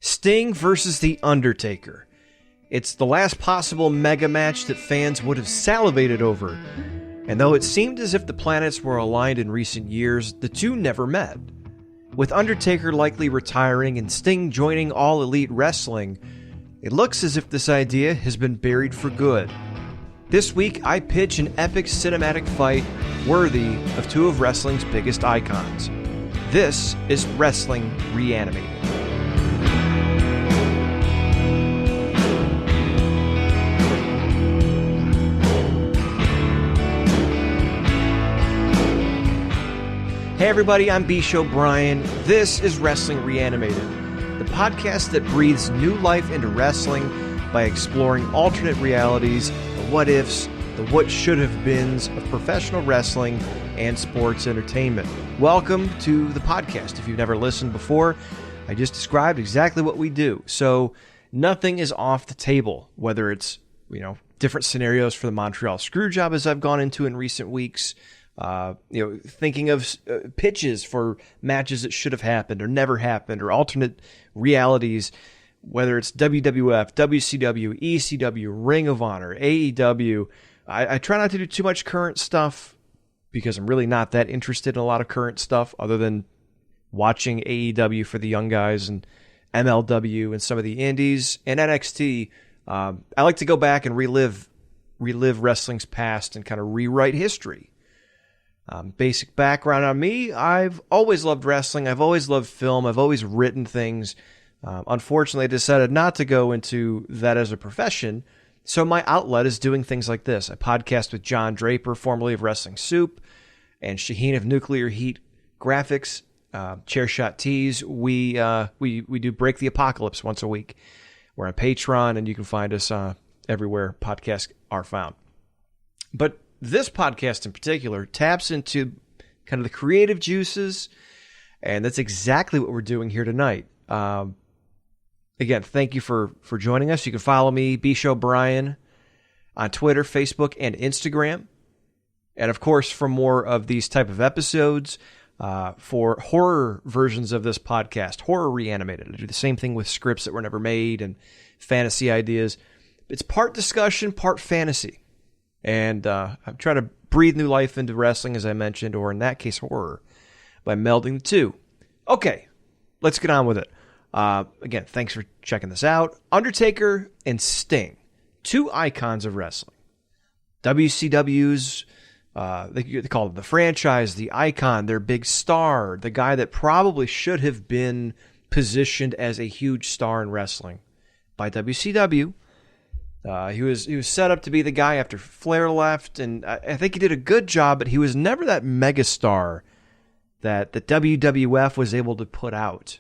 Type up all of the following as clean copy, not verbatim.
Sting versus The Undertaker. It's the last possible mega match that fans would have salivated over. And though it seemed as if the planets were aligned in recent years, the two never met. With Undertaker likely retiring and Sting joining All Elite Wrestling, it looks as if this idea has been buried for good. This week, I pitch an epic cinematic fight worthy of two of wrestling's biggest icons. This is Wrestling ReAnimated. Hey everybody, I'm B. O'Brien. This is Wrestling ReAnimated, the podcast that breathes new life into wrestling by exploring alternate realities, the what-ifs, the what-should-have-beens of professional wrestling and sports entertainment. Welcome to the podcast. If you've never listened before, I just described exactly what we do. So nothing is off the table, whether it's, different scenarios for the Montreal Screwjob as I've gone into in recent weeks, thinking of pitches for matches that should have happened or never happened, or alternate realities, whether it's WWF, WCW, ECW, Ring of Honor, AEW. I try not to do too much current stuff because I'm really not that interested in a lot of current stuff other than watching AEW for the young guys and MLW and some of the indies and NXT. I like to go back and relive wrestling's past and kind of rewrite history. Basic background on me, I've always loved wrestling. I've always loved film. I've always written things. Unfortunately, I decided not to go into that as a profession, so my outlet is doing things like this. I podcast with John Draper, formerly of Wrestling Soup, and Shaheen of Nuclear Heat Graphics, Chairshot Tees. We do Break the Apocalypse once a week. We're on Patreon, and you can find us everywhere podcasts are found. But this podcast in particular taps into kind of the creative juices, and that's exactly what we're doing here tonight. Again, thank you for joining us. You can follow me, B. O'Brien, on Twitter, Facebook, and Instagram. And of course, for more of these type of episodes, for horror versions of this podcast, Horror ReAnimated. I do the same thing with scripts that were never made and fantasy ideas. It's part discussion, part fantasy. And I'm trying to breathe new life into wrestling, as I mentioned, or in that case, horror, by melding the two. Okay, let's get on with it. Again, thanks for checking this out. Undertaker and Sting, two icons of wrestling. WCW's, they call it the franchise, the icon, their big star, the guy that probably should have been positioned as a huge star in wrestling by WCW. He was set up to be the guy after Flair left, and I think he did a good job, but he was never that megastar that the WWF was able to put out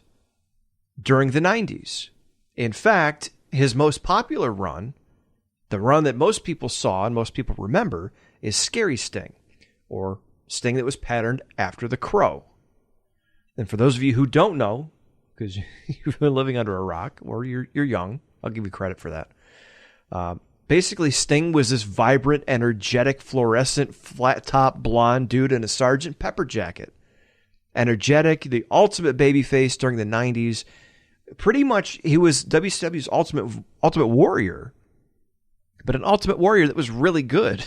during the 90s. In fact, his most popular run, the run that most people saw and most people remember, is Scary Sting, or Sting that was patterned after the Crow. And for those of you who don't know, because you've been living under a rock, or you're young, I'll give you credit for that. Basically, Sting was this vibrant, energetic, fluorescent, flat-top blonde dude in a Sgt. Pepper jacket. Energetic, the ultimate babyface during the 90s. Pretty much, he was WCW's ultimate warrior, but an ultimate warrior that was really good.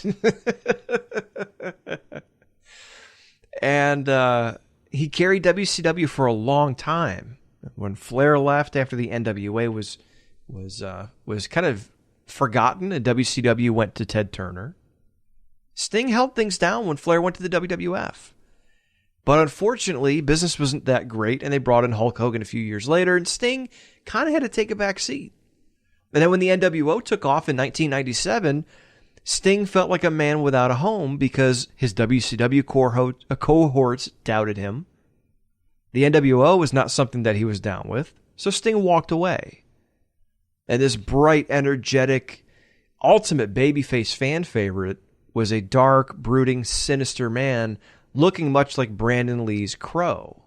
And he carried WCW for a long time. When Flair left after the NWA was kind of forgotten and WCW went to Ted Turner, Sting held things down when Flair went to the WWF. But unfortunately, business wasn't that great, and they brought in Hulk Hogan a few years later, and Sting kind of had to take a back seat. And then when the NWO took off in 1997, Sting felt like a man without a home because his WCW cohorts doubted him. The NWO was not something that he was down with, so Sting walked away. And this bright, energetic, ultimate babyface fan favorite was a dark, brooding, sinister man looking much like Brandon Lee's Crow.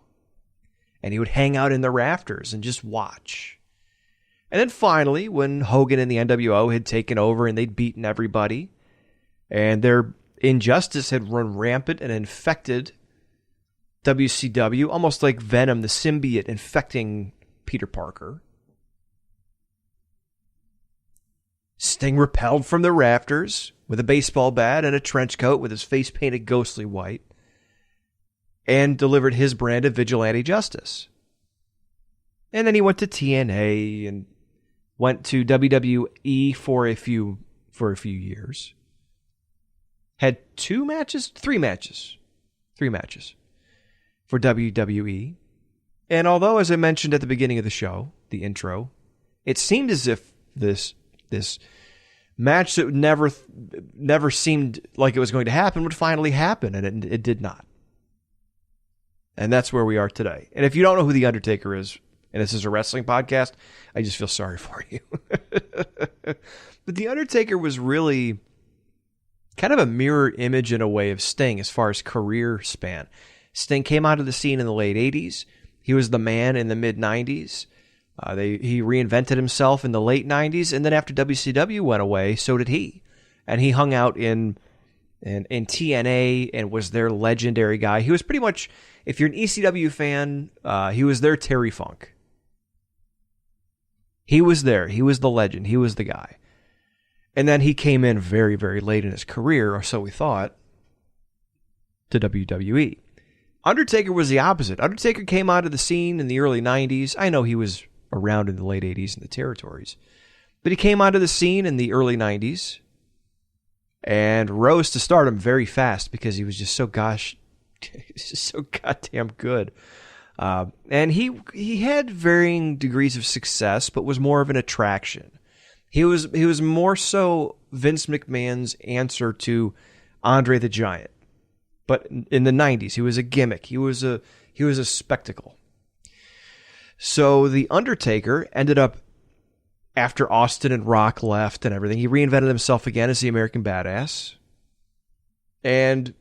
And he would hang out in the rafters and just watch. And then finally, when Hogan and the NWO had taken over and they'd beaten everybody, and their injustice had run rampant and infected WCW, almost like Venom, the symbiote infecting Peter Parker, Sting rappelled from the rafters with a baseball bat and a trench coat with his face painted ghostly white and delivered his brand of vigilante justice. And then he went to TNA and went to WWE for a few years. Had three matches for WWE. And although, as I mentioned at the beginning of the show, the intro, it seemed as if this match that never seemed like it was going to happen would finally happen, and it did not. And that's where we are today. And if you don't know who The Undertaker is, and this is a wrestling podcast, I just feel sorry for you. But The Undertaker was really kind of a mirror image in a way of Sting as far as career span. Sting came onto the scene in the late 80s. He was the man in the mid-90s. He reinvented himself in the late 90s, and then after WCW went away, so did he. And he hung out in TNA and was their legendary guy. He was pretty much, if you're an ECW fan, he was their Terry Funk. He was there. He was the legend. He was the guy. And then he came in very, very late in his career, or so we thought, to WWE. Undertaker was the opposite. Undertaker came onto the scene in the early 90s. I know he was around in the late 80s in the territories. But he came onto the scene in the early 90s and rose to stardom very fast because he was just so goddamn good. And he had varying degrees of success, but was more of an attraction. He was more so Vince McMahon's answer to Andre the Giant. But in the 90s, he was a gimmick. He was a spectacle. So The Undertaker ended up, after Austin and Rock left and everything, he reinvented himself again as the American Badass. And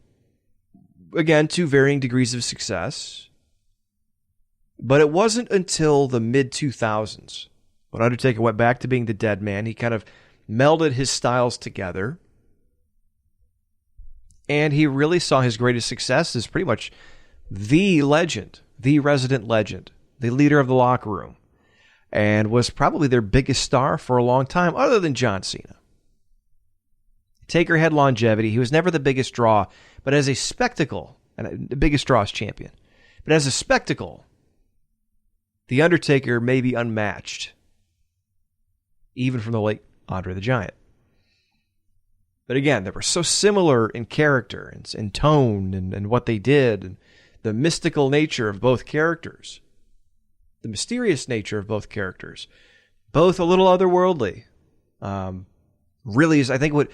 again, to varying degrees of success. But it wasn't until the mid-2000s when Undertaker went back to being the dead man. He kind of melded his styles together. And he really saw his greatest success as pretty much the legend, the resident legend, the leader of the locker room, and was probably their biggest star for a long time, other than John Cena. Taker had longevity. He was never the biggest draw, but as a spectacle, and the biggest draw as champion, but as a spectacle, The Undertaker may be unmatched, even from the late Andre the Giant. But again, they were so similar in character and in tone and what they did, and the mystical nature of both characters, the mysterious nature of both characters, both a little otherworldly. Really is, I think, what...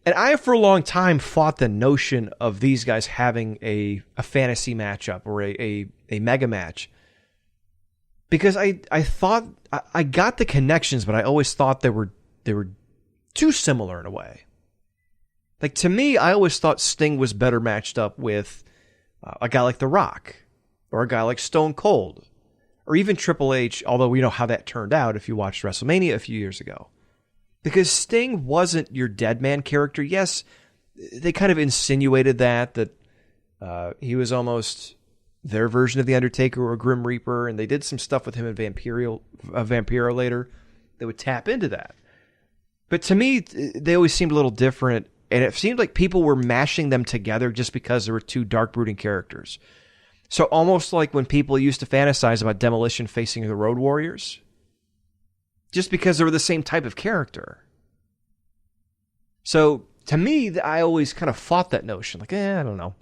And I, for a long time, fought the notion of these guys having a fantasy matchup or a mega match. Because I thought... I got the connections, but I always thought they were too similar in a way. Like, to me, I always thought Sting was better matched up with a guy like The Rock, or a guy like Stone Cold, or even Triple H, although we know how that turned out if you watched WrestleMania a few years ago. Because Sting wasn't your dead man character. Yes, they kind of insinuated that he was almost their version of The Undertaker or Grim Reaper, and they did some stuff with him in Vampiro later that would tap into that. But to me, they always seemed a little different. And it seemed like people were mashing them together just because there were two dark brooding characters. So almost like when people used to fantasize about Demolition facing the Road Warriors. Just because they were the same type of character. So to me, I always kind of fought that notion. Like, I don't know.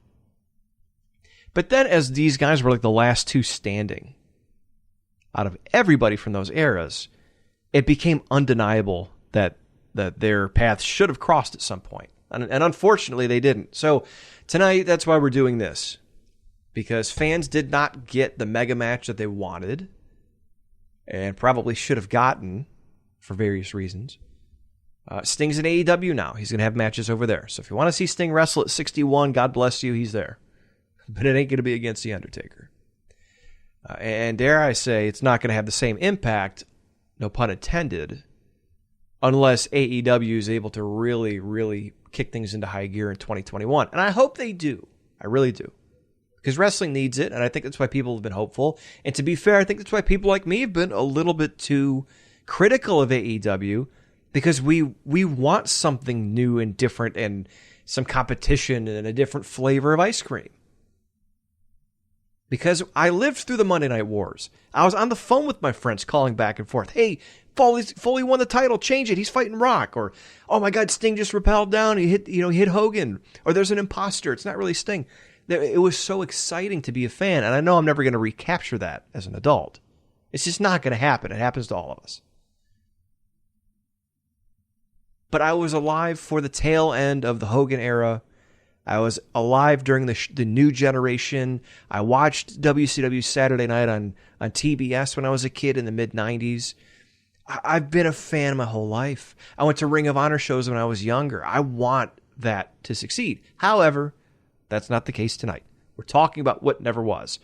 But then as these guys were like the last two standing out of everybody from those eras, it became undeniable that their paths should have crossed at some point. And unfortunately, they didn't. So tonight, that's why we're doing this. Because fans did not get the mega match that they wanted. And probably should have gotten for various reasons. Sting's in AEW now. He's going to have matches over there. So if you want to see Sting wrestle at 61, God bless you, he's there. But it ain't going to be against The Undertaker. And dare I say, it's not going to have the same impact, no pun intended, unless AEW is able to really, really kick things into high gear in 2021. And I hope they do. I really do. Because wrestling needs it, and I think that's why people have been hopeful. And to be fair, I think that's why people like me have been a little bit too critical of AEW, because we want something new and different and some competition and a different flavor of ice cream. Because I lived through the Monday Night Wars. I was on the phone with my friends calling back and forth. Hey, Foley won the title. Change it. He's fighting Rock. Or, oh my God, Sting just rappelled down. He hit Hogan. Or there's an imposter. It's not really Sting. It was so exciting to be a fan. And I know I'm never going to recapture that as an adult. It's just not going to happen. It happens to all of us. But I was alive for the tail end of the Hogan era. I was alive during the new generation. I watched WCW Saturday Night on TBS when I was a kid in the mid-90s. I've been a fan my whole life. I went to Ring of Honor shows when I was younger. I want that to succeed. However, that's not the case tonight. We're talking about what never was.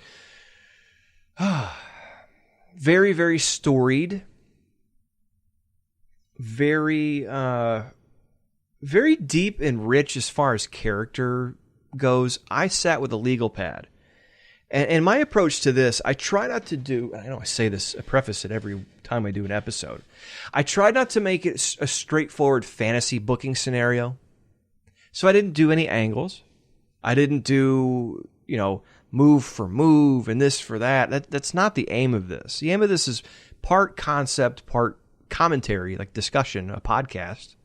Very, very storied. Very deep and rich as far as character goes. I sat with a legal pad. And my approach to this, I try not to do, and I know I say this, I preface it every time I do an episode. I try not to make it a straightforward fantasy booking scenario. So I didn't do any angles. I didn't do, move for move and this for that. That's not the aim of this. The aim of this is part concept, part commentary, like discussion, a podcast,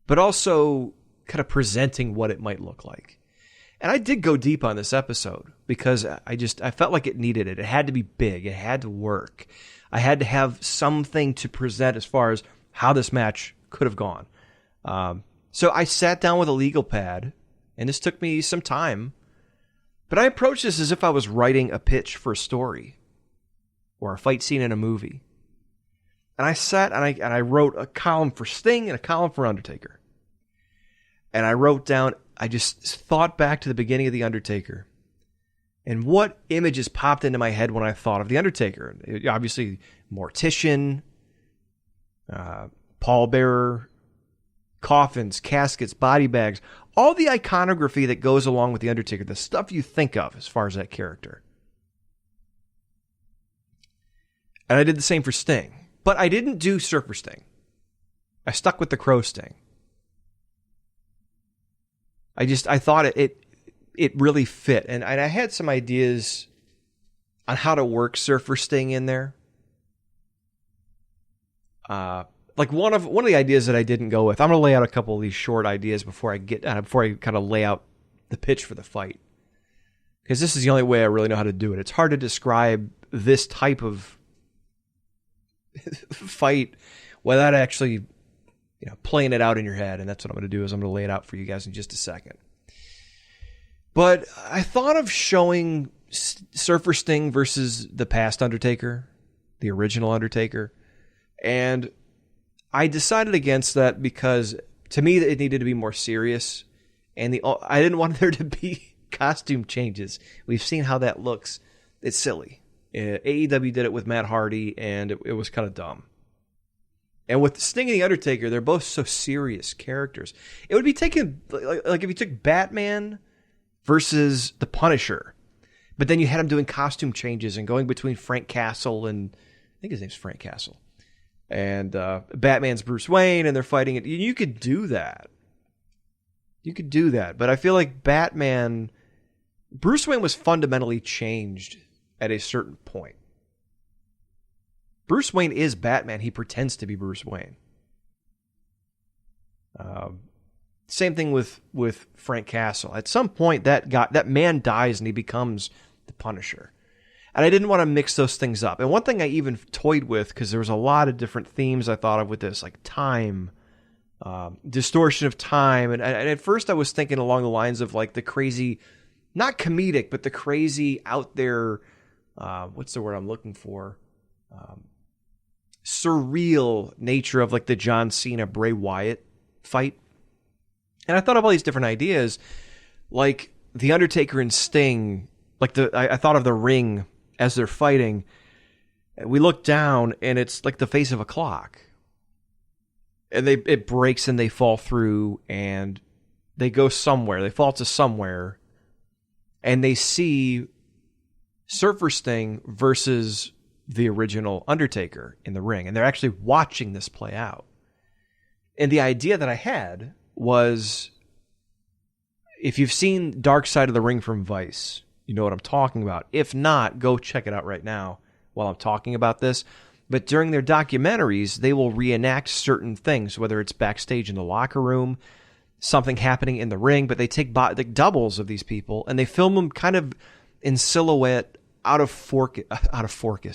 but also kind of presenting what it might look like. And I did go deep on this episode because I felt like it needed it. It had to be big. It had to work. I had to have something to present as far as how this match could have gone. So I sat down with a legal pad, and this took me some time, but I approached this as if I was writing a pitch for a story or a fight scene in a movie. And I sat and I wrote a column for Sting and a column for Undertaker. And I wrote down, I just thought back to the beginning of The Undertaker and what images popped into my head when I thought of The Undertaker. Obviously, Mortician, pallbearer, coffins, caskets, body bags, all the iconography that goes along with The Undertaker, the stuff you think of as far as that character. And I did the same for Sting. But I didn't do Surfer Sting. I stuck with the Crow Sting. I thought it really fit. And I had some ideas on how to work Surfer Sting in there. Like one of the ideas that I didn't go with. I'm going to lay out a couple of these short ideas before I kind of lay out the pitch for the fight. Because this is the only way I really know how to do it. It's hard to describe this type of fight without actually playing it out in your head, and that's what I'm going to do. Is I'm going to lay it out for you guys in just a second. But I thought of showing Surfer Sting versus the past Undertaker, the original Undertaker, and I decided against that because to me it needed to be more serious, and I didn't want there to be costume changes. We've seen how that looks. It's silly. AEW did it with Matt Hardy, and it was kind of dumb. And with Sting and The Undertaker, they're both so serious characters. It would be taken, like if you took Batman versus The Punisher, but then you had him doing costume changes and going between Frank Castle and, I think his name's Frank Castle, and Batman's Bruce Wayne, and they're fighting it. You could do that. But I feel like Bruce Wayne was fundamentally changed at a certain point. Bruce Wayne is Batman. He pretends to be Bruce Wayne. Same thing with Frank Castle. At some point, that man dies and he becomes the Punisher. And I didn't want to mix those things up. And one thing I even toyed with, because there was a lot of different themes I thought of with this, like time, distortion of time. And at first I was thinking along the lines of like the crazy, not comedic, but the crazy out there, what's the word I'm looking for? Surreal nature of like the John Cena Bray Wyatt fight. And I thought of all these different ideas, like The Undertaker and Sting, like I thought of the ring as they're fighting. We look down and it's like the face of a clock. And it breaks and they fall through and they go somewhere. They fall to somewhere and they see Surfer Sting versus the original Undertaker in the ring. And they're actually watching this play out. And the idea that I had was, if you've seen Dark Side of the Ring from Vice, you know what I'm talking about. If not, go check it out right now while I'm talking about this. But during their documentaries, they will reenact certain things, whether it's backstage in the locker room, something happening in the ring, but they take doubles of these people and they film them kind of in silhouette out of focus.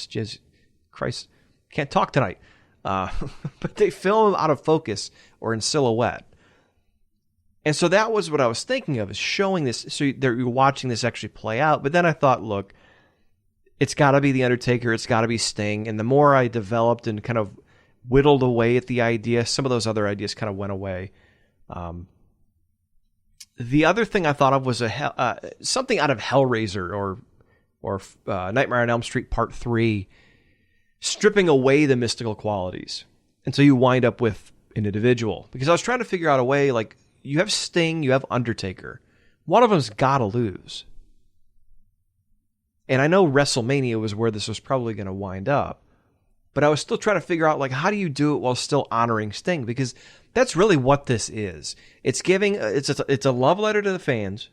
Jeez, Christ, can't talk tonight. But they film them out of focus or in silhouette. And so that was what I was thinking of, is showing this. So you're watching this actually play out. But then I thought, look, it's got to be The Undertaker. It's got to be Sting. And the more I developed and kind of whittled away at the idea, some of those other ideas kind of went away. The other thing I thought of was something out of Hellraiser or Nightmare on Elm Street Part 3, stripping away the mystical qualities until you wind up with an individual. Because I was trying to figure out a way, like, you have Sting, you have Undertaker. One of them's got to lose. And I know WrestleMania was where this was probably going to wind up. But I was still trying to figure out, like, how do you do it while still honoring Sting? Because that's really what this is. It's a love letter to the fans,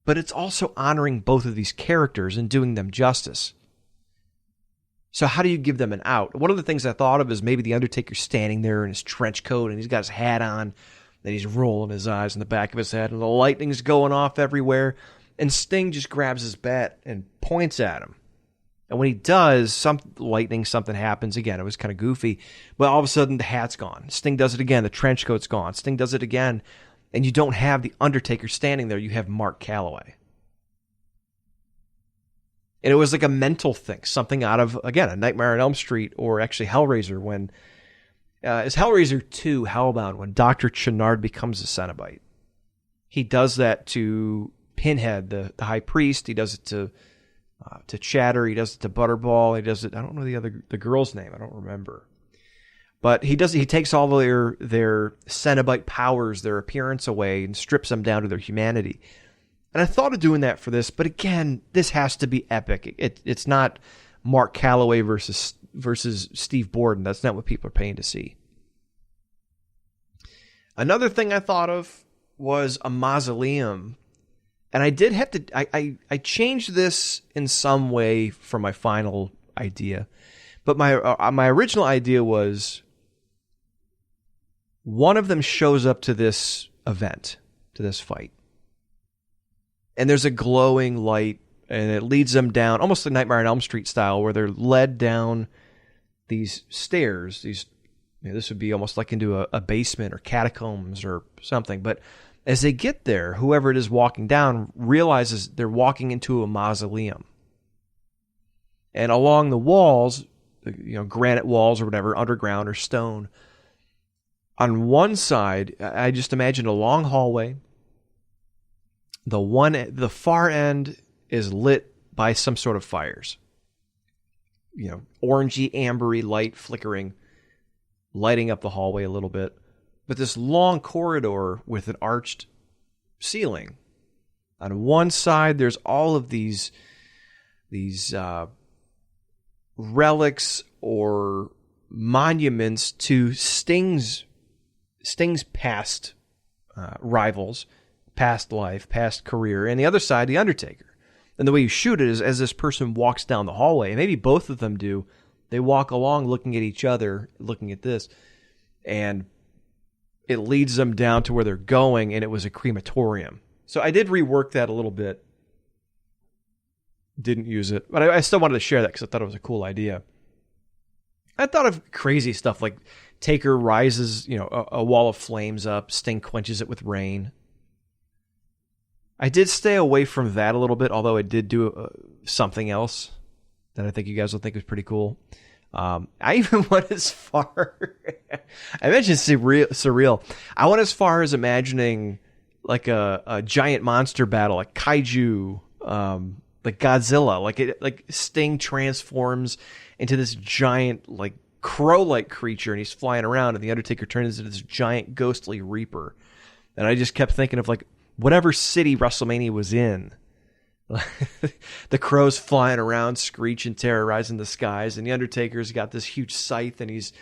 but it's also honoring both of these characters and doing them justice. So how do you give them an out? One of the things I thought of is maybe The Undertaker standing there in his trench coat and he's got his hat on, and he's rolling his eyes in the back of his head, and the lightning's going off everywhere, and Sting just grabs his bat and points at him. And when he does, something happens again. It was kind of goofy, but all of a sudden the hat's gone. Sting does it again. The trench coat's gone. Sting does it again. And you don't have The Undertaker standing there. You have Mark Calloway. And it was like a mental thing, something out of, again, a Nightmare on Elm Street, or actually Hellraiser, when, it's Hellraiser 2, Hellbound, when Dr. Channard becomes a Cenobite. He does that to Pinhead, the high priest. He does it to Chatter. He does it to Butterball. He does it, I don't know the girl's name. I don't remember. But he takes all their Cenobite powers, their appearance away, and strips them down to their humanity. And I thought of doing that for this, but again, this has to be epic. It's not Mark Calloway versus Steve Borden. That's not what people are paying to see. Another thing I thought of was a mausoleum. And I did have to, I changed this in some way from my final idea. But my original idea was, one of them shows up to this event, to this fight. And there's a glowing light, and it leads them down, almost the Nightmare on Elm Street style, where they're led down these stairs. This would be almost like into a basement or catacombs or something. But as they get there, whoever it is walking down realizes they're walking into a mausoleum. And along the walls, granite walls or whatever, underground or stone, on one side, I just imagine a long hallway. The far end is lit by some sort of fires. Orangey, ambery light flickering, lighting up the hallway a little bit. But this long corridor with an arched ceiling. On one side, there's all of these relics or monuments to Sting's past rivals, past life, past career, and the other side, The Undertaker. And the way you shoot it is as this person walks down the hallway, and maybe both of them do, they walk along looking at each other, looking at this, and it leads them down to where they're going, and it was a crematorium. So I did rework that a little bit. Didn't use it, but I still wanted to share that because I thought it was a cool idea. I thought of crazy stuff like Taker rises, a wall of flames up, Sting quenches it with rain. I did stay away from that a little bit, although I did do something else that I think you guys will think is pretty cool. I even went as far, I mentioned surreal. I went as far as imagining like a giant monster battle, like kaiju, like Godzilla, like Sting transforms into this giant, like crow-like creature, and he's flying around, and the Undertaker turns into this giant ghostly reaper. And I just kept thinking of like whatever city WrestleMania was in. The crow's flying around, screeching, terrorizing the skies, and the Undertaker's got this huge scythe, and he's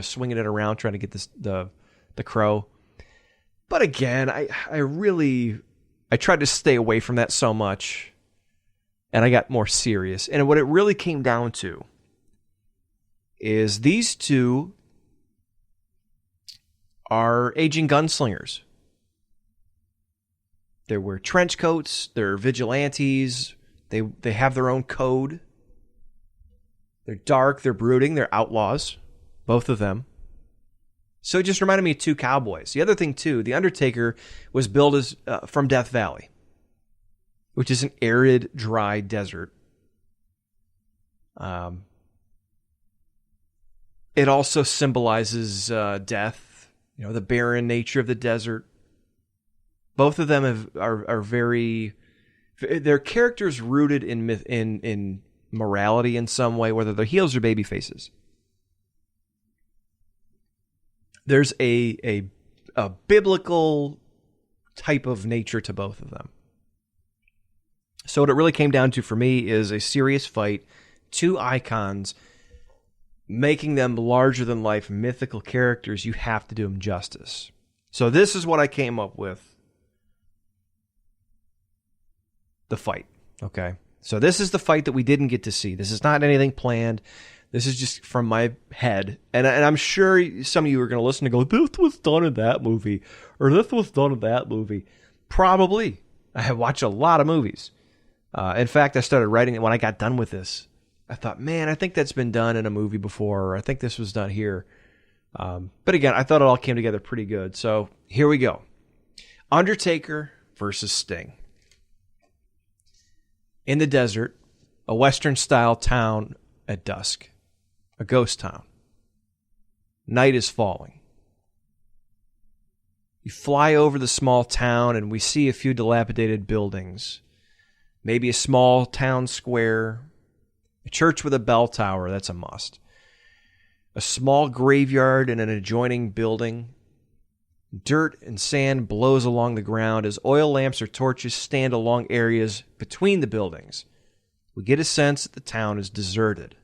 swinging it around trying to get the crow. But again, I tried to stay away from that so much, and I got more serious. And what it really came down to is these two are aging gunslingers. They wear trench coats. They're vigilantes. They have their own code. They're dark. They're brooding. They're outlaws, both of them. So it just reminded me of two cowboys. The other thing, too, the Undertaker was billed from Death Valley, which is an arid, dry desert. It also symbolizes death, the barren nature of the desert. Both of them are very... Their characters rooted in morality in some way, whether they're heels or baby faces. There's a biblical type of nature to both of them. So what it really came down to for me is a serious fight, two icons, making them larger than life mythical characters. You have to do them justice. So this is what I came up with. The fight. Okay. So this is the fight that we didn't get to see. This is not anything planned. This is just from my head. And I'm sure some of you are going to listen and go, this was done in that movie, or this was done in that movie. Probably. I watch a lot of movies. In fact, I started writing it when I got done with this. I thought, man, I think that's been done in a movie before, or I think this was done here. But again, I thought it all came together pretty good. So here we go. Undertaker versus Sting. In the desert, a Western-style town at dusk. A ghost town. Night is falling. You fly over the small town and we see a few dilapidated buildings. Maybe a small town square. A church with a bell tower, that's a must. A small graveyard in an adjoining building. Dirt and sand blows along the ground as oil lamps or torches stand along areas between the buildings. We get a sense that the town is deserted.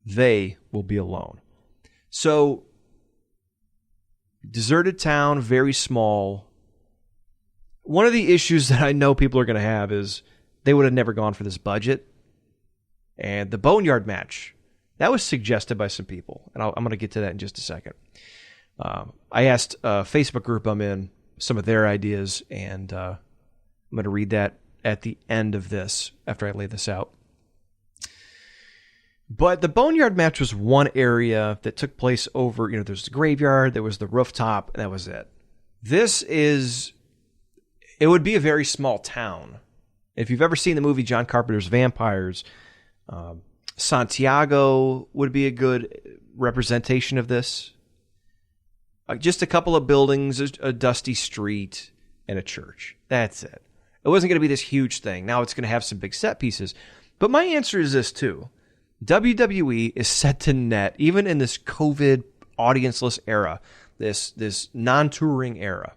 They will be alone. So, deserted town, very small. One of the issues that I know people are going to have is they would have never gone for this budget. And the Boneyard match, that was suggested by some people. And I'm going to get to that in just a second. I asked a Facebook group I'm in some of their ideas, and I'm going to read that at the end of this, after I lay this out. But the Boneyard match was one area that took place over, there's the graveyard, there was the rooftop, and that was it. It would be a very small town. If you've ever seen the movie John Carpenter's Vampires, Santiago would be a good representation of this. Just a couple of buildings, a dusty street, and a church. That's it. It wasn't going to be this huge thing. Now it's going to have some big set pieces. But my answer is this too. WWE is set to net, even in this COVID audienceless era, this non-touring era.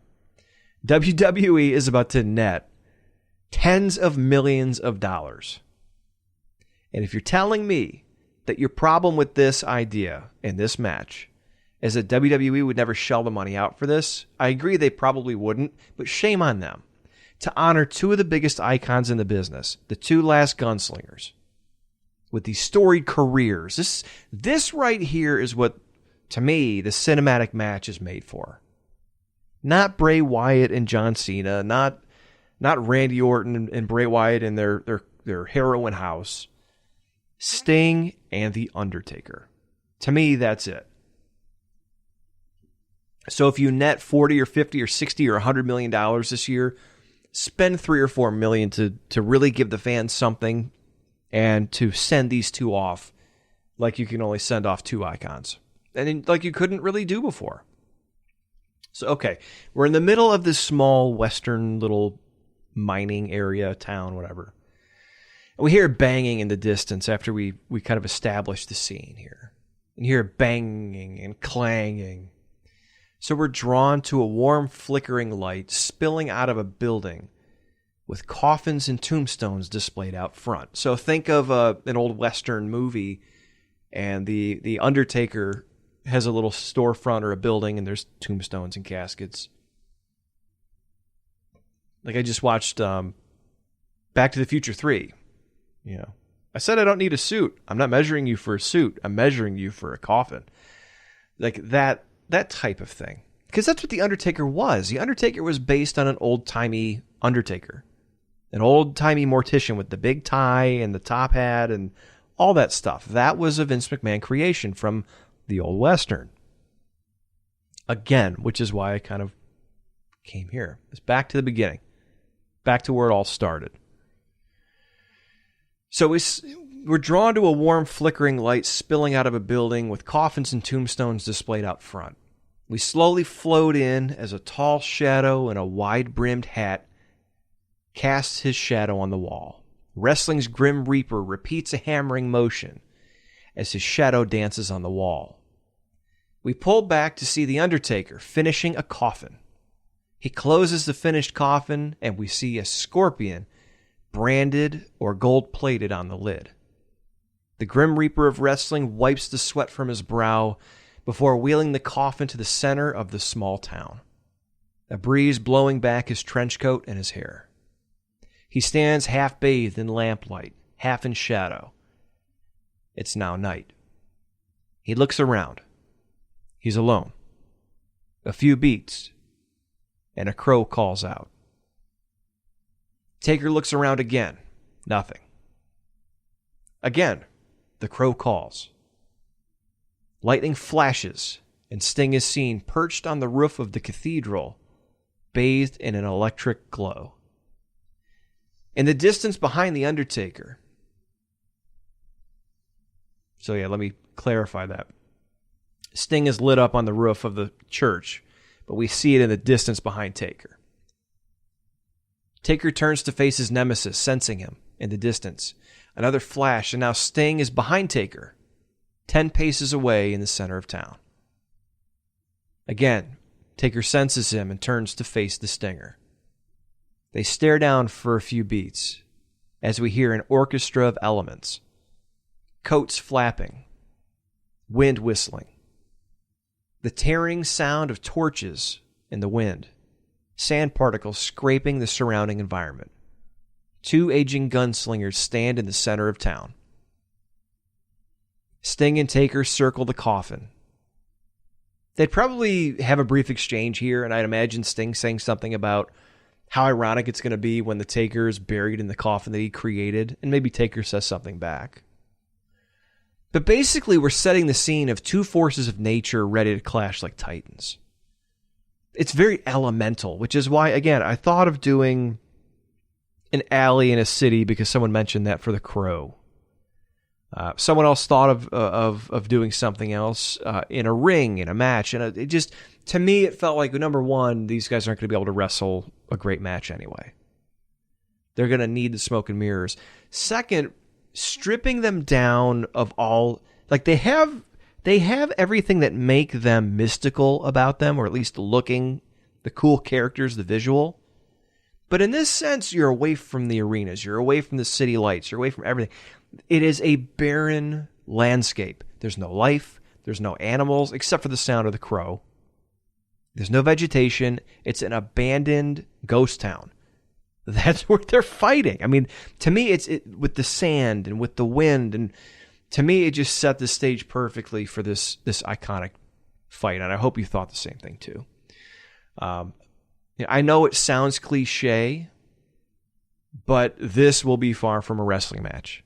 WWE is about to net tens of millions of dollars. And if you're telling me that your problem with this idea in this match is that WWE would never shell the money out for this, I agree they probably wouldn't, but shame on them. To honor two of the biggest icons in the business, the two last gunslingers, with these storied careers. This right here is what, to me, the cinematic match is made for. Not Bray Wyatt and John Cena, not Randy Orton and Bray Wyatt in their heroin house. Sting and The Undertaker. To me, that's it. So if you net 40 or 50 or 60 or $100 million this year, spend $3 or $4 million to really give the fans something and to send these two off like you can only send off two icons. And like you couldn't really do before. So, okay, we're in the middle of this small western little mining area, town, whatever. And we hear banging in the distance after we kind of establish the scene here. And you hear banging and clanging. So we're drawn to a warm, flickering light spilling out of a building with coffins and tombstones displayed out front. So think of an old Western movie, and the Undertaker has a little storefront or a building, and there's tombstones and caskets. Like I just watched Back to the Future 3. You know, I said I don't need a suit. I'm not measuring you for a suit. I'm measuring you for a coffin. Like that type of thing. Because that's what The Undertaker was. The Undertaker was based on an old-timey Undertaker. An old-timey mortician with the big tie and the top hat and all that stuff. That was a Vince McMahon creation from the old Western. Again, which is why I kind of came here. It's back to the beginning. Back to where it all started. So we're drawn to a warm, flickering light spilling out of a building with coffins and tombstones displayed out front. We slowly float in as a tall shadow in a wide-brimmed hat casts his shadow on the wall. Wrestling's Grim Reaper repeats a hammering motion as his shadow dances on the wall. We pull back to see the Undertaker finishing a coffin. He closes the finished coffin, and we see a scorpion branded or gold-plated on the lid. The Grim Reaper of wrestling wipes the sweat from his brow before wheeling the coffin to the center of the small town, a breeze blowing back his trench coat and his hair. He stands half-bathed in lamplight, half in shadow. It's now night. He looks around. He's alone. A few beats, and a crow calls out. Taker looks around again. Nothing. Again, the crow calls. Lightning flashes, and Sting is seen perched on the roof of the cathedral, bathed in an electric glow. In the distance behind the Undertaker. So yeah, let me clarify that. Sting is lit up on the roof of the church, but we see it in the distance behind Taker. Taker turns to face his nemesis, sensing him in the distance. Another flash, and now Sting is behind Taker, 10 paces away in the center of town. Again, Taker senses him and turns to face the Stinger. They stare down for a few beats as we hear an orchestra of elements. Coats flapping, wind whistling, the tearing sound of torches in the wind, sand particles scraping the surrounding environment. 2 aging gunslingers stand in the center of town. Sting and Taker circle the coffin. They'd probably have a brief exchange here, and I'd imagine Sting saying something about how ironic it's going to be when the Taker is buried in the coffin that he created, and maybe Taker says something back. But basically, we're setting the scene of 2 forces of nature ready to clash like titans. It's very elemental, which is why, again, I thought of doing an alley in a city because someone mentioned that for the Crow. Someone else thought of doing something else in a ring, in a match. And it just, to me, it felt like, number one, these guys aren't going to be able to wrestle a great match anyway. They're going to need the smoke and mirrors. Second, stripping them down of all, like they have everything that make them mystical about them, or at least looking, the cool characters, the visual. But in this sense, you're away from the arenas. You're away from the city lights. You're away from everything. It is a barren landscape. There's no life. There's no animals, except for the sound of the crow. There's no vegetation. It's an abandoned ghost town. That's where they're fighting. I mean, to me, it's with the sand and with the wind, and to me, it just set the stage perfectly for this iconic fight. And I hope you thought the same thing too. I know it sounds cliche, but this will be far from a wrestling match.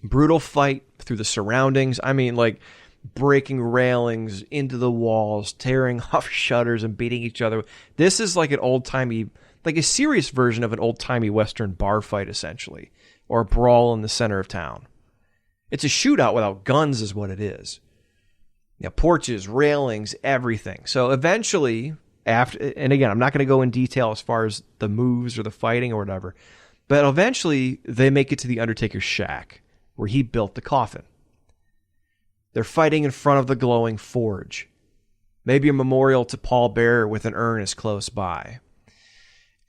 Brutal fight through the surroundings. I mean, like breaking railings into the walls, tearing off shutters and beating each other. This is like an old-timey, like a serious version of an old-timey Western bar fight, essentially, or a brawl in the center of town. It's a shootout without guns is what it is. Porches, railings, everything. So eventually, after, and again, I'm not going to go in detail as far as the moves or the fighting or whatever, but eventually they make it to the Undertaker's shack, where he built the coffin. They're fighting in front of the glowing forge. Maybe a memorial to Paul Bearer with an urn is close by.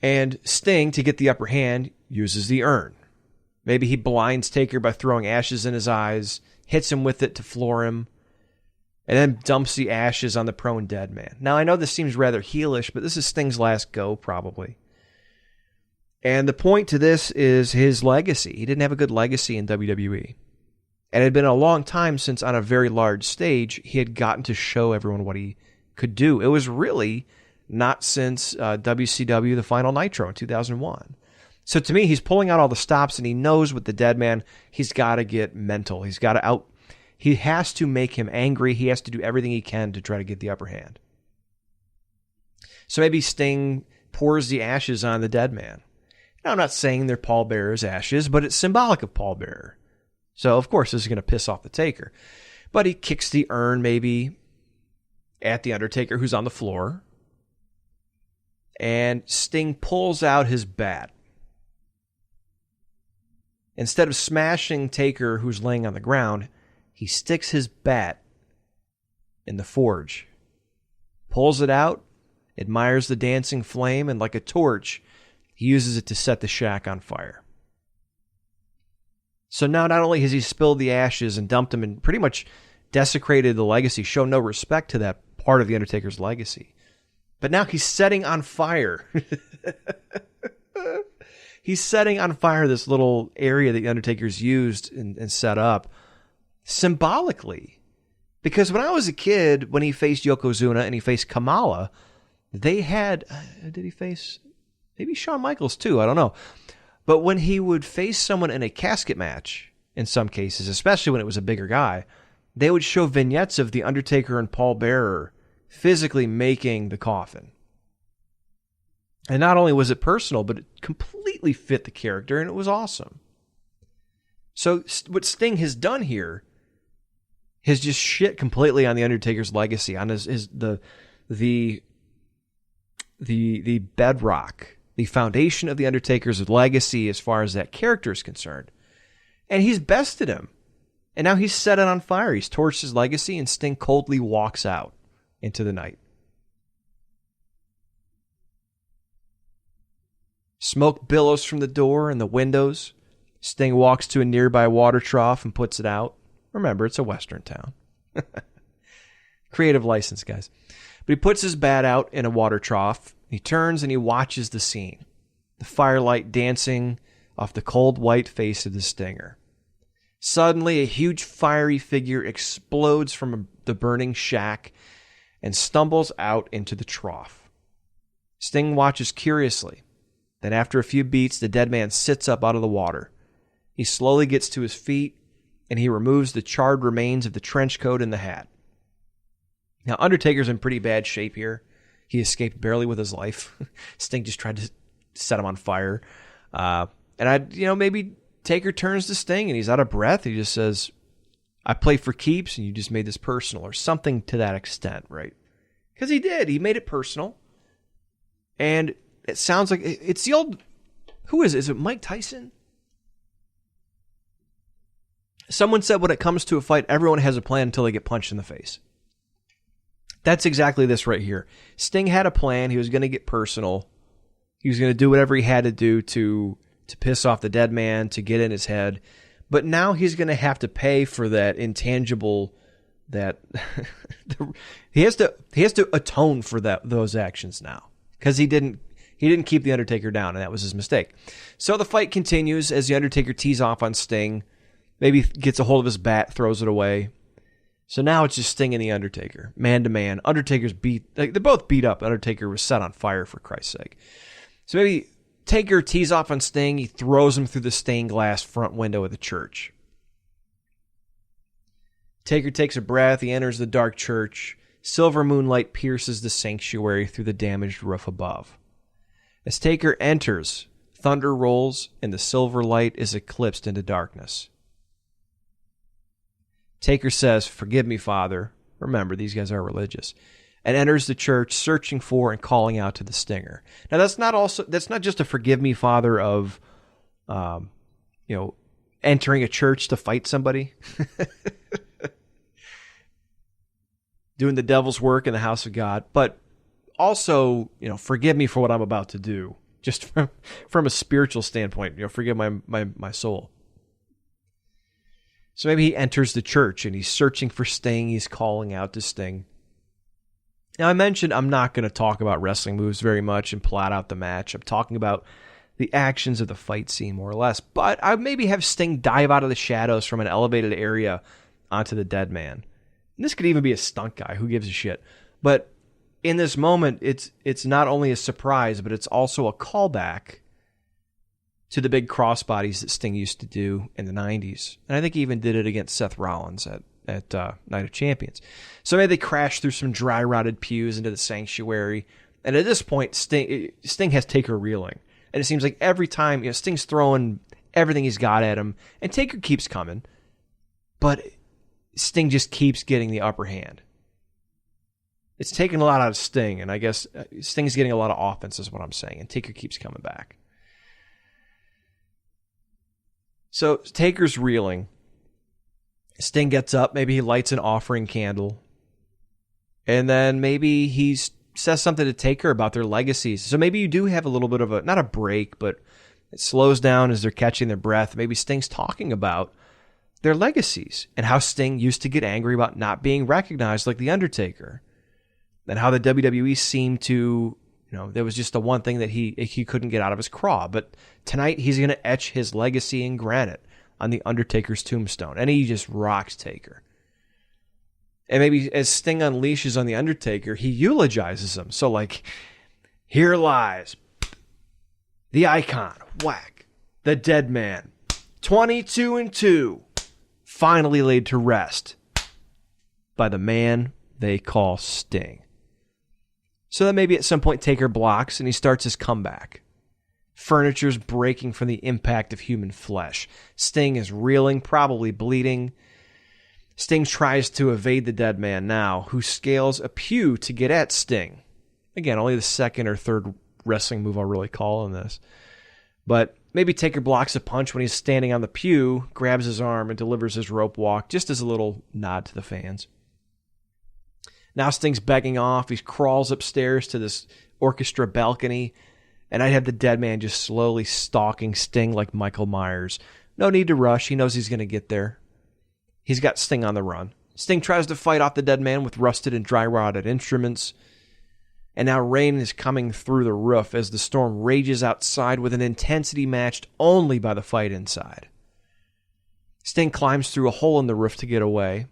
And Sting, to get the upper hand, uses the urn. Maybe he blinds Taker by throwing ashes in his eyes, hits him with it to floor him. and then dumps the ashes on the prone dead man. Now, I know this seems rather heelish, but this is Sting's last go, probably. And the point to this is his legacy. He didn't have a good legacy in WWE. And it had been a long time since, on a very large stage, he had gotten to show everyone what he could do. It was really not since WCW The Final Nitro in 2001. So to me, he's pulling out all the stops, and he knows with the dead man, he's got to get mental. He has to make him angry. He has to do everything he can to try to get the upper hand. So maybe Sting pours the ashes on the dead man. Now, I'm not saying they're Paul Bearer's ashes, but it's symbolic of Paul Bearer. So, of course, this is going to piss off the Taker. But he kicks the urn maybe at the Undertaker, who's on the floor. And Sting pulls out his bat. Instead of smashing Taker, who's laying on the ground, he sticks his bat in the forge, pulls it out, admires the dancing flame, and like a torch, he uses it to set the shack on fire. So now not only has he spilled the ashes and dumped them and pretty much desecrated the legacy, shown no respect to that part of the Undertaker's legacy, but now he's setting on fire. He's setting on fire this little area that the Undertaker's used and set up symbolically. Because when I was a kid, when he faced Yokozuna and he faced Kamala, they had... did he face... maybe Shawn Michaels too, I don't know. But when he would face someone in a casket match, in some cases, especially when it was a bigger guy, they would show vignettes of The Undertaker and Paul Bearer physically making the coffin. And not only was it personal, but it completely fit the character, and it was awesome. So what Sting has done here is just shit completely on the Undertaker's legacy, on the bedrock, the foundation of the Undertaker's legacy as far as that character is concerned. And he's bested him. And now he's set it on fire. He's torched his legacy, and Sting coldly walks out into the night. Smoke billows from the door and the windows. Sting walks to a nearby water trough and puts it out. Remember, it's a Western town. Creative license, guys. But he puts his bat out in a water trough. He turns and he watches the scene. The firelight dancing off the cold white face of the Stinger. Suddenly, a huge fiery figure explodes from the burning shack and stumbles out into the trough. Sting watches curiously. Then after a few beats, the dead man sits up out of the water. He slowly gets to his feet, and he removes the charred remains of the trench coat and the hat. Now, Undertaker's in pretty bad shape here. He escaped barely with his life. Sting just tried to set him on fire. Maybe Taker turns to Sting, and he's out of breath. He just says, I play for keeps, and you just made this personal, or something to that extent, right? Because he did. He made it personal. And it sounds like it's the old... Who is it? Is it Mike Tyson? Someone said when it comes to a fight, everyone has a plan until they get punched in the face. That's exactly this right here. Sting had a plan. He was going to get personal. He was going to do whatever he had to do to piss off the dead man, to get in his head. But now he's going to have to pay for that intangible... that he has to atone for those actions now. Because he didn't keep the Undertaker down, and that was his mistake. So the fight continues as the Undertaker tees off on Sting. Maybe gets a hold of his bat, throws it away. So now it's just Sting and the Undertaker, man to man. Undertaker's they're both beat up. Undertaker was set on fire, for Christ's sake. So maybe Taker tees off on Sting. He throws him through the stained glass front window of the church. Taker takes a breath. He enters the dark church. Silver moonlight pierces the sanctuary through the damaged roof above. As Taker enters, thunder rolls and the silver light is eclipsed into darkness. Taker says, "Forgive me, Father." Remember, these guys are religious. And enters the church, searching for and calling out to the Stinger. Now, that's not just a "Forgive me, Father" of, entering a church to fight somebody. Doing the devil's work in the house of God, but also, forgive me for what I'm about to do. Just from a spiritual standpoint, forgive my soul. So maybe he enters the church and he's searching for Sting. He's calling out to Sting. Now, I mentioned I'm not going to talk about wrestling moves very much and plot out the match. I'm talking about the actions of the fight scene, more or less. But I maybe have Sting dive out of the shadows from an elevated area onto the dead man. And this could even be a stunt guy. Who gives a shit? But in this moment, it's not only a surprise, but it's also a callback to the big crossbodies that Sting used to do in the 90s. And I think he even did it against Seth Rollins at Night of Champions. So maybe they crash through some dry rotted pews into the sanctuary. And at this point, Sting has Taker reeling. And it seems like every time, Sting's throwing everything he's got at him, and Taker keeps coming, but Sting just keeps getting the upper hand. It's taking a lot out of Sting, and I guess Sting's getting a lot of offense is what I'm saying, and Taker keeps coming back. So Taker's reeling. Sting gets up, maybe he lights an offering candle, and then maybe he says something to Taker about their legacies. So maybe you do have a little bit of not a break, but it slows down as they're catching their breath. Maybe Sting's talking about their legacies and how Sting used to get angry about not being recognized like The Undertaker, and how the WWE seemed to, there was just the one thing that he couldn't get out of his craw. But tonight he's going to etch his legacy in granite on The Undertaker's tombstone. And he just rocks Taker. And maybe as Sting unleashes on The Undertaker, he eulogizes him. So here lies the icon, whack, the dead man, 22-2, finally laid to rest by the man they call Sting. So that maybe at some point Taker blocks and he starts his comeback. Furniture's breaking from the impact of human flesh. Sting is reeling, probably bleeding. Sting tries to evade the dead man now, who scales a pew to get at Sting. Again, only the second or third wrestling move I'll really call on this. But maybe Taker blocks a punch when he's standing on the pew, grabs his arm, and delivers his rope walk, just as a little nod to the fans. Now Sting's begging off. He crawls upstairs to this orchestra balcony, and I'd have the dead man just slowly stalking Sting like Michael Myers. No need to rush. He knows he's going to get there. He's got Sting on the run. Sting tries to fight off the dead man with rusted and dry-rotted instruments. And now rain is coming through the roof as the storm rages outside with an intensity matched only by the fight inside. Sting climbs through a hole in the roof to get away,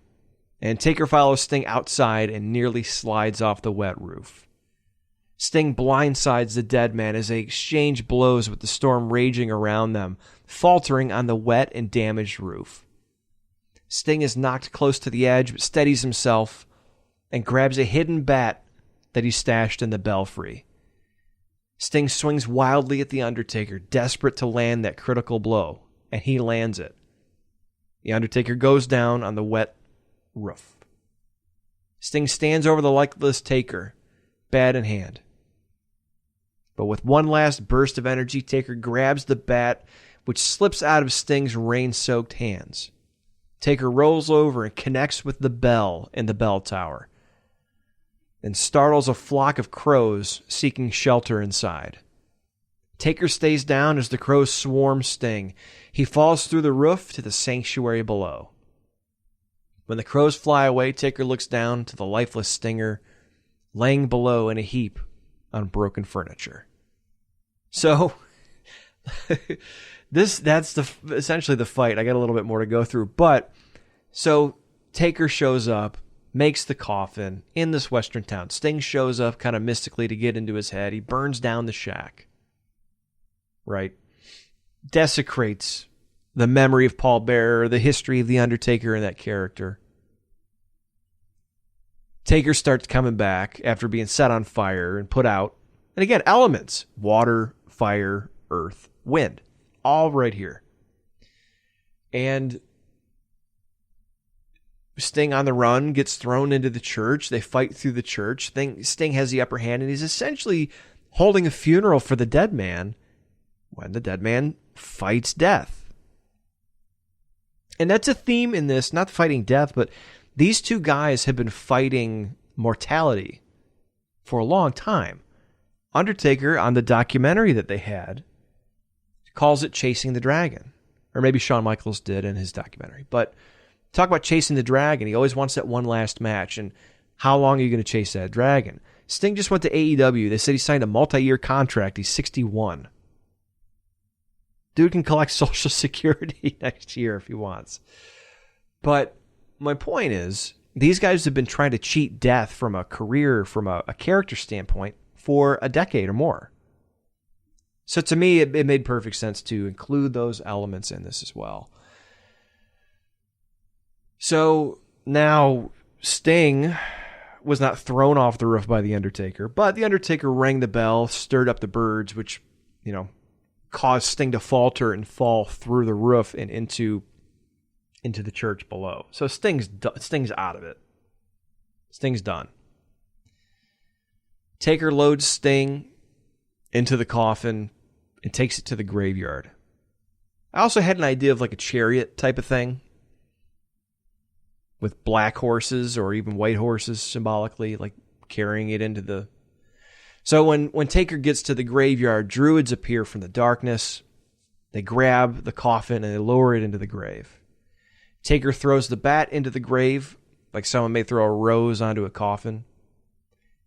and Taker follows Sting outside and nearly slides off the wet roof. Sting blindsides the dead man as they exchange blows with the storm raging around them, faltering on the wet and damaged roof. Sting is knocked close to the edge, but steadies himself and grabs a hidden bat that he stashed in the belfry. Sting swings wildly at The Undertaker, desperate to land that critical blow, and he lands it. The Undertaker goes down on the wet roof. Sting stands over the lifeless Taker, bat in hand. But with one last burst of energy, Taker grabs the bat, which slips out of Sting's rain-soaked hands. Taker rolls over and connects with the bell in the bell tower, and startles a flock of crows seeking shelter inside. Taker stays down as the crows swarm Sting. He falls through the roof to the sanctuary below. When the crows fly away, Taker looks down to the lifeless Stinger, laying below in a heap on broken furniture. So, that's essentially the fight. I got a little bit more to go through. But, so, Taker shows up, makes the coffin in this western town. Sting shows up kind of mystically to get into his head. He burns down the shack. Right? Desecrates the memory of Paul Bearer, the history of The Undertaker and that character. Taker starts coming back after being set on fire and put out. And again, elements. Water, fire, earth, wind. All right here. And Sting on the run gets thrown into the church. They fight through the church. Sting has the upper hand, and he's essentially holding a funeral for the dead man when the dead man fights death. And that's a theme in this, not fighting death, but these two guys have been fighting mortality for a long time. Undertaker, on the documentary that they had, calls it Chasing the Dragon. Or maybe Shawn Michaels did in his documentary. But Talk about chasing the dragon. He always wants that one last match. And how long are you going to chase that dragon? Sting just went to AEW. They said he signed a multi-year contract. He's 61. Dude can collect Social Security next year if he wants. But my point is, these guys have been trying to cheat death from a career, from a character standpoint, for a decade or more. So to me, it made perfect sense to include those elements in this as well. So now Sting was not thrown off the roof by The Undertaker, but The Undertaker rang the bell, stirred up the birds, which, caused Sting to falter and fall through the roof and into the church below. So Sting's out of it. Sting's done. Taker loads Sting into the coffin and takes it to the graveyard. I also had an idea of like a chariot type of thing with black horses or even white horses symbolically, like carrying it into the... So when Taker gets to the graveyard, druids appear from the darkness. They grab the coffin and they lower it into the grave. Taker throws the bat into the grave, like someone may throw a rose onto a coffin,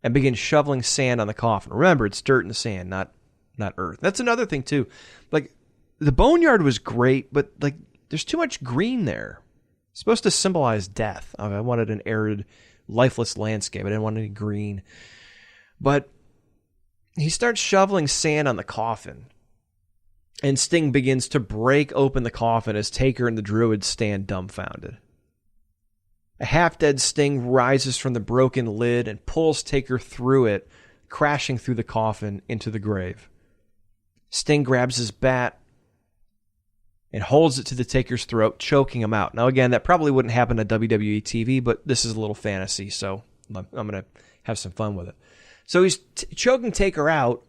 and begins shoveling sand on the coffin. Remember, it's dirt and sand, not earth. That's another thing, too. Like, the boneyard was great, but, like, there's too much green there. It's supposed to symbolize death. I wanted an arid, lifeless landscape. I didn't want any green. But he starts shoveling sand on the coffin, and Sting begins to break open the coffin as Taker and the druids stand dumbfounded. A half-dead Sting rises from the broken lid and pulls Taker through it, crashing through the coffin into the grave. Sting grabs his bat and holds it to the Taker's throat, choking him out. Now, again, that probably wouldn't happen on WWE TV, but this is a little fantasy, so I'm going to have some fun with it. So he's choking Taker out,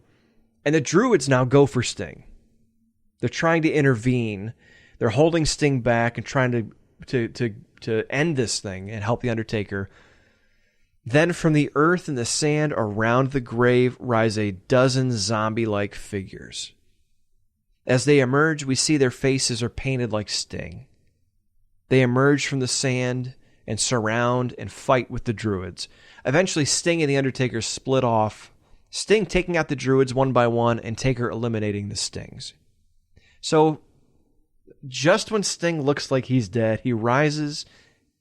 and the druids now go for Sting. They're trying to intervene. They're holding Sting back and trying to end this thing and help The Undertaker. Then from the earth and the sand around the grave rise a dozen zombie-like figures. As they emerge, we see their faces are painted like Sting. They emerge from the sand and surround and fight with the druids. Eventually, Sting and The Undertaker split off, Sting taking out the druids one by one and Taker eliminating the Stings. So, just when Sting looks like he's dead, he rises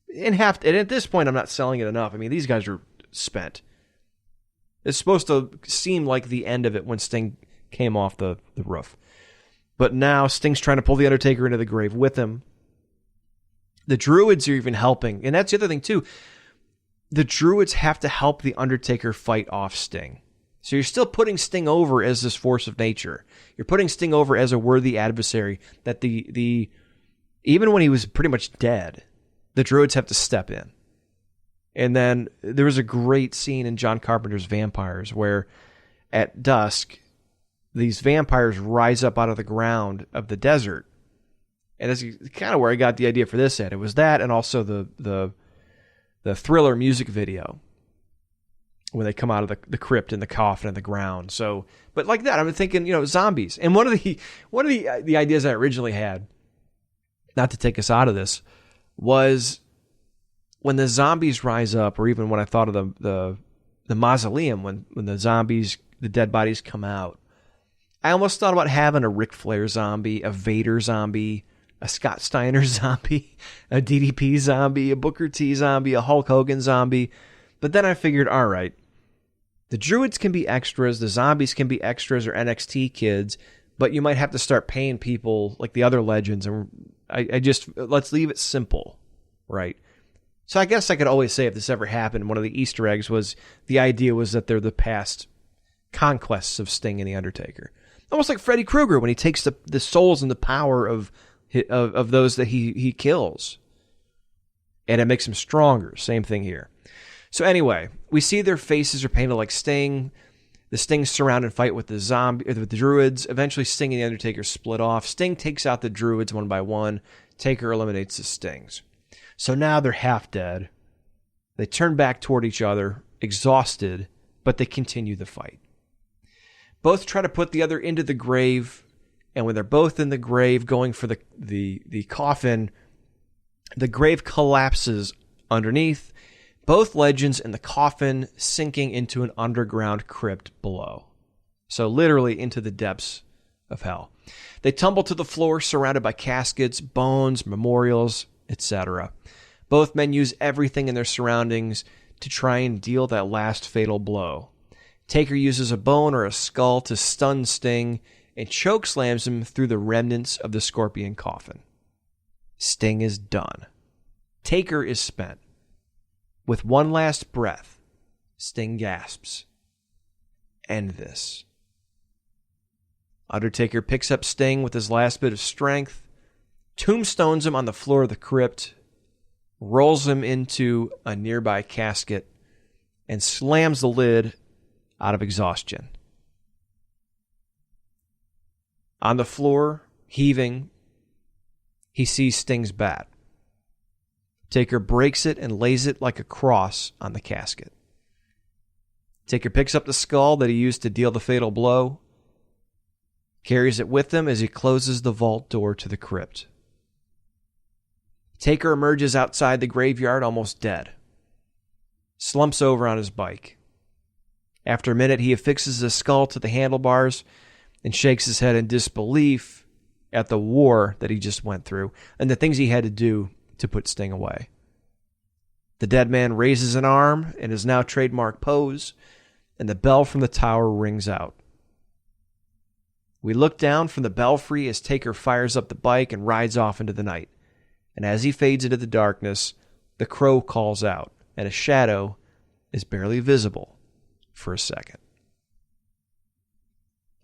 in half. And at this point, I'm not selling it enough. I mean, these guys are spent. It's supposed to seem like the end of it when Sting came off the roof. But now Sting's trying to pull The Undertaker into the grave with him. The druids are even helping. And that's the other thing, too. The druids have to help The Undertaker fight off Sting. So you're still putting Sting over as this force of nature. You're putting Sting over as a worthy adversary that the even when he was pretty much dead, the druids have to step in. And then there was a great scene in John Carpenter's Vampires where at dusk, these vampires rise up out of the ground of the desert. And that's kind of where I got the idea for this at. It was that and also the Thriller music video when they come out of the crypt and the coffin and the ground. So, but like that, I'm thinking, zombies. And one of the ideas I originally had, not to take us out of this, was when the zombies rise up, or even when I thought of the mausoleum, when the zombies, the dead bodies come out, I almost thought about having a Ric Flair zombie, a Vader zombie, a Scott Steiner zombie, a DDP zombie, a Booker T zombie, a Hulk Hogan zombie. But then I figured, all right, the druids can be extras, the zombies can be extras or NXT kids, but you might have to start paying people like the other legends. And let's leave it simple, right? So I guess I could always say if this ever happened, one of the Easter eggs was the idea was that they're the past conquests of Sting and The Undertaker. Almost like Freddy Krueger when he takes the souls and the power of those that he kills. And it makes him stronger. Same thing here. So anyway, we see their faces are painted like Sting. The Stings surround and fight with the druids. Eventually, Sting and The Undertaker split off. Sting takes out the druids one by one. Taker eliminates the Stings. So now they're half dead. They turn back toward each other, exhausted, but they continue the fight. Both try to put the other into the grave, and when they're both in the grave going for the coffin, The grave collapses underneath, both legends in the coffin sinking into an underground crypt below. So literally into the depths of hell. They tumble to the floor surrounded by caskets, bones, memorials, etc. Both men use everything in their surroundings to try and deal that last fatal blow. Taker uses a bone or a skull to stun Sting and chokeslams him through the remnants of the scorpion coffin. Sting is done. Taker is spent. With one last breath, Sting gasps, "End this." Undertaker picks up Sting with his last bit of strength, tombstones him on the floor of the crypt, rolls him into a nearby casket, and slams the lid out of exhaustion. On the floor, heaving, he sees Sting's bat. Taker breaks it and lays it like a cross on the casket. Taker picks up the skull that he used to deal the fatal blow, carries it with him as he closes the vault door to the crypt. Taker emerges outside the graveyard almost dead. Slumps over on his bike. After a minute, he affixes the skull to the handlebars and shakes his head in disbelief at the war that he just went through and the things he had to do to put Sting away. The dead man raises an arm in his now trademark pose, and the bell from the tower rings out. We look down from the belfry as Taker fires up the bike and rides off into the night. And as he fades into the darkness, the crow calls out, and a shadow is barely visible for a second.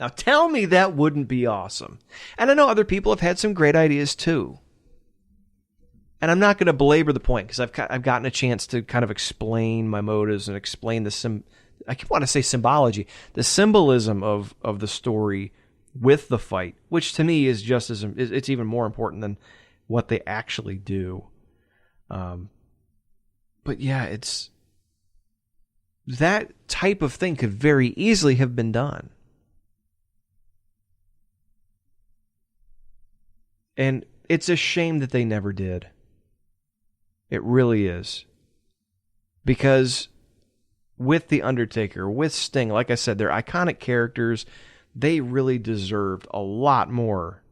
Now tell me that wouldn't be awesome. And I know other people have had some great ideas too. And I'm not going to belabor the point because I've gotten a chance to kind of explain my motives and explain the I want to say symbology, the symbolism of the story with the fight, which to me is just as it's even more important than what they actually do. But yeah, it's that type of thing could very easily have been done. And it's a shame that they never did. It really is. Because with The Undertaker, with Sting, like I said, they're iconic characters. They really deserved a lot more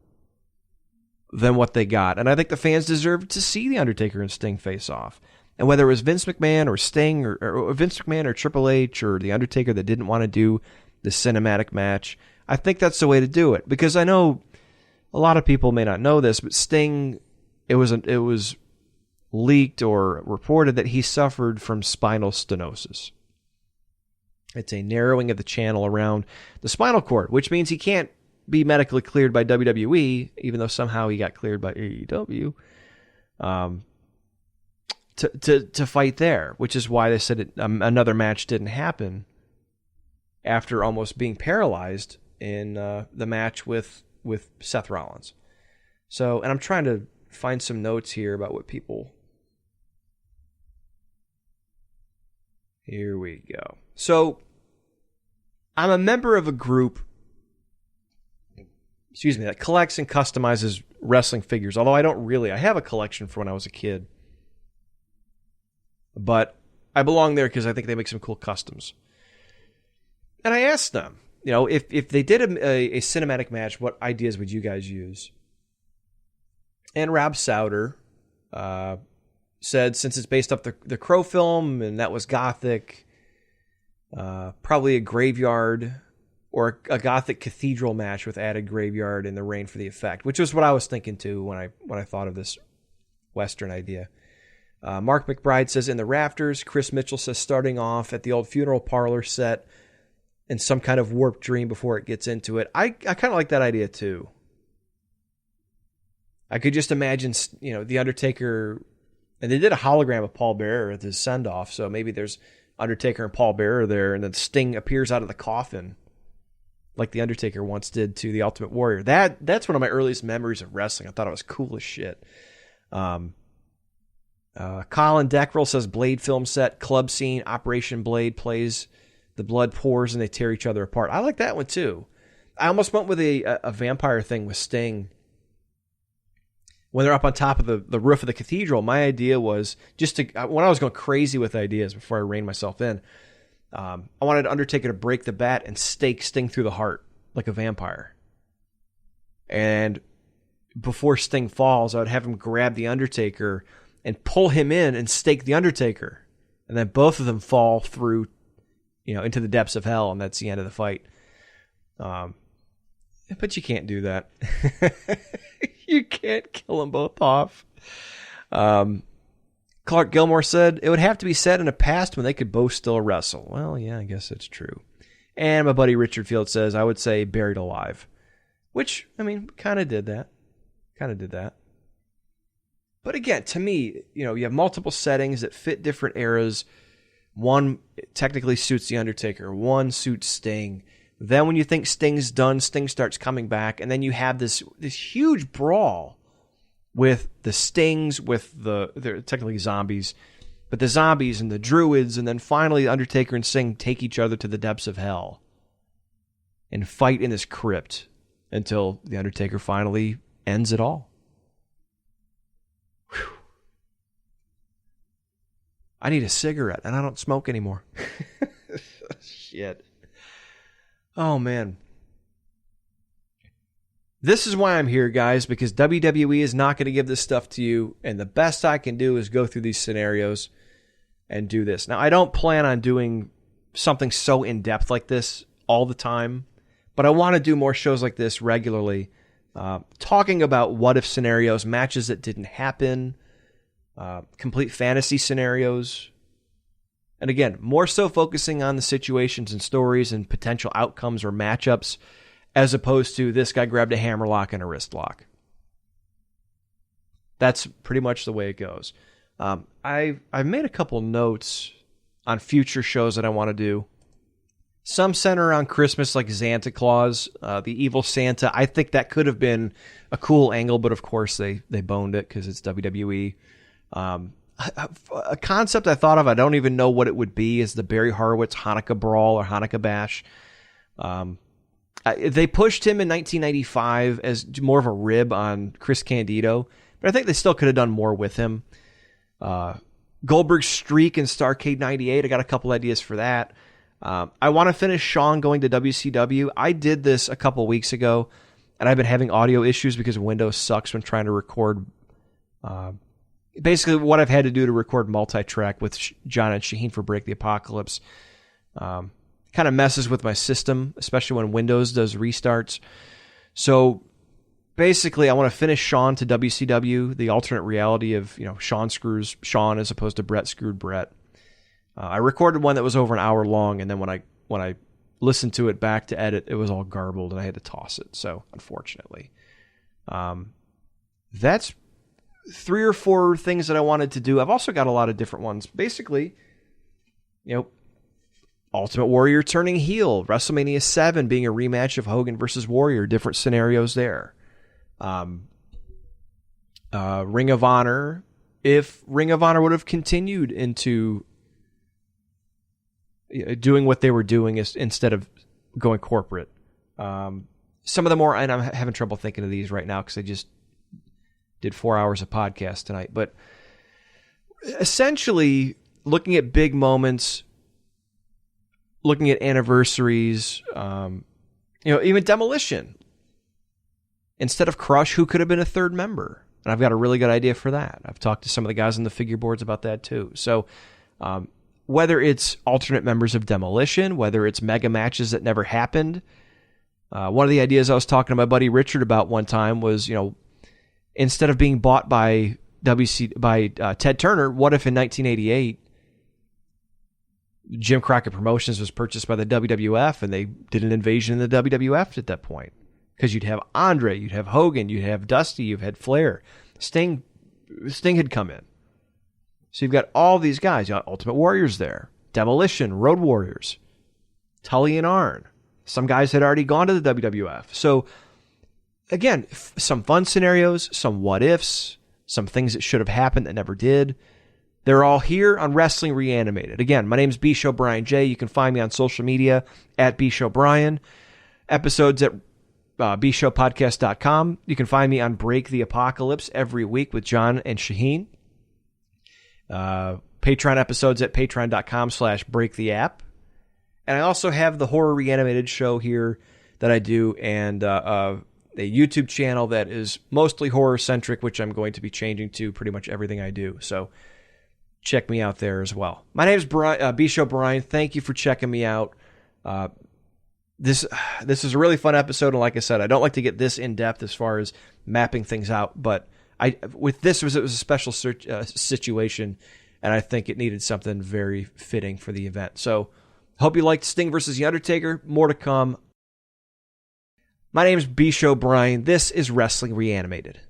than what they got. And I think the fans deserved to see The Undertaker and Sting face off. And whether it was Vince McMahon or Sting or Vince McMahon or Triple H or The Undertaker that didn't want to do the cinematic match, I think that's the way to do it. Because I know a lot of people may not know this, but Sting, it was leaked or reported that he suffered from spinal stenosis. It's a narrowing of the channel around the spinal cord, which means he can't be medically cleared by WWE, even though somehow he got cleared by AEW, to fight there, which is why they said another match didn't happen after almost being paralyzed in the match with Seth Rollins. So, and I'm trying to find some notes here about what people... Here we go. So, I'm a member of a group, that collects and customizes wrestling figures. Although I have a collection from when I was a kid. But I belong there because I think they make some cool customs. And I asked them, if they did a cinematic match, what ideas would you guys use? And Rob Souter said, since it's based off the Crow film, and that was Gothic, probably a graveyard or a Gothic cathedral match with added graveyard in the rain for the effect, which was what I was thinking too when I thought of this Western idea. Mark McBride says in the rafters. Chris Mitchell says starting off at the old funeral parlor set in some kind of warped dream before it gets into it. I kind of like that idea too. I could just imagine, The Undertaker, and they did a hologram of Paul Bearer at his send-off, so maybe there's Undertaker and Paul Bearer there, and then Sting appears out of the coffin, like The Undertaker once did to The Ultimate Warrior. That's one of my earliest memories of wrestling. I thought it was cool as shit. Colin Deckrell says Blade film set, club scene, Operation Blade plays, the blood pours, and they tear each other apart. I like that one, too. I almost went with a vampire thing with Sting, when they're up on top of the roof of the cathedral, my idea was just to, when I was going crazy with ideas before I reined myself in, I wanted Undertaker to break the bat and stake Sting through the heart like a vampire. And before Sting falls, I would have him grab the Undertaker and pull him in and stake the Undertaker. And then both of them fall through, into the depths of hell, and that's the end of the fight. But you can't do that. You can't kill them both off. Clark Gilmore said, it would have to be said in a past when they could both still wrestle. Well, yeah, I guess that's true. And my buddy Richard Field says, I would say buried alive. Which, kind of did that. But again, to me, you have multiple settings that fit different eras. One technically suits The Undertaker. One suits Sting. Then when you think Sting's done, Sting starts coming back. And then you have this huge brawl with the Stings, with they're technically zombies, but the zombies and the druids. And then finally, Undertaker and Sting take each other to the depths of hell and fight in this crypt until The Undertaker finally ends it all. Whew. I need a cigarette, and I don't smoke anymore. Shit. Oh, man. This is why I'm here, guys, because WWE is not going to give this stuff to you, and the best I can do is go through these scenarios and do this. Now, I don't plan on doing something so in-depth like this all the time, but I want to do more shows like this regularly, talking about what-if scenarios, matches that didn't happen, complete fantasy scenarios. And again, more so focusing on the situations and stories and potential outcomes or matchups, as opposed to this guy grabbed a hammerlock and a wrist lock. That's pretty much the way it goes. I've made a couple notes on future shows that I want to do. Some center around Christmas, like Santa Claus, the evil Santa. I think that could have been a cool angle, but of course they boned it because it's WWE. A concept I thought of, I don't even know what it would be, is the Barry Horowitz Hanukkah Brawl or Hanukkah Bash. They pushed him in 1995 as more of a rib on Chris Candido, but I think they still could have done more with him. Goldberg's streak in Starrcade 98, I got a couple ideas for that. I want to finish Shawn going to WCW. I did this a couple weeks ago, and I've been having audio issues because Windows sucks when trying to record. Basically, what I've had to do to record multi-track with John and Shaheen for Break the Apocalypse kind of messes with my system, especially when Windows does restarts. So basically, I want to finish Shawn to WCW, the alternate reality of Shawn screws Shawn as opposed to Brett screwed Brett. I recorded one that was over an hour long, and then when I listened to it back to edit, it was all garbled, and I had to toss it. So unfortunately, that's 3 or 4 things that I wanted to do. I've also got a lot of different ones. Basically, Ultimate Warrior turning heel, WrestleMania 7 being a rematch of Hogan versus Warrior, different scenarios there. Ring of Honor, if Ring of Honor would have continued into doing what they were doing instead of going corporate. Some of the more, and I'm having trouble thinking of these right now because I just did 4 hours of podcast tonight, but essentially looking at big moments, looking at anniversaries, even Demolition. Instead of Crush, who could have been a third member? And I've got a really good idea for that. I've talked to some of the guys on the figure boards about that too. So whether it's alternate members of Demolition, whether it's mega matches that never happened, one of the ideas I was talking to my buddy Richard about one time was, instead of being bought by Ted Turner, what if in 1988 Jim Crockett Promotions was purchased by the WWF and they did an invasion in the WWF at that point? Because you'd have Andre, you'd have Hogan, you'd have Dusty, you've had Flair. Sting had come in. So you've got all these guys. You got Ultimate Warriors there, Demolition, Road Warriors, Tully and Arn. Some guys had already gone to the WWF. So again, some fun scenarios, some what-ifs, some things that should have happened that never did. They're all here on Wrestling Reanimated. Again, my name's B. Show Brian J. You can find me on social media at B. Show Brian. Episodes that bshowpodcast.com. You can find me on Break the Apocalypse every week with John and Shaheen. Patreon episodes at patreon.com/breaktheapp. And I also have the Horror Reanimated show here that I do, and a YouTube channel that is mostly horror-centric, which I'm going to be changing to pretty much everything I do. So check me out there as well. My name is B-Show Brian. Thank you for checking me out. This is a really fun episode, and like I said, I don't like to get this in-depth as far as mapping things out, but with this, it was a special situation, and I think it needed something very fitting for the event. So hope you liked Sting versus The Undertaker. More to come. My name is B-Show Brian. This is Wrestling Reanimated.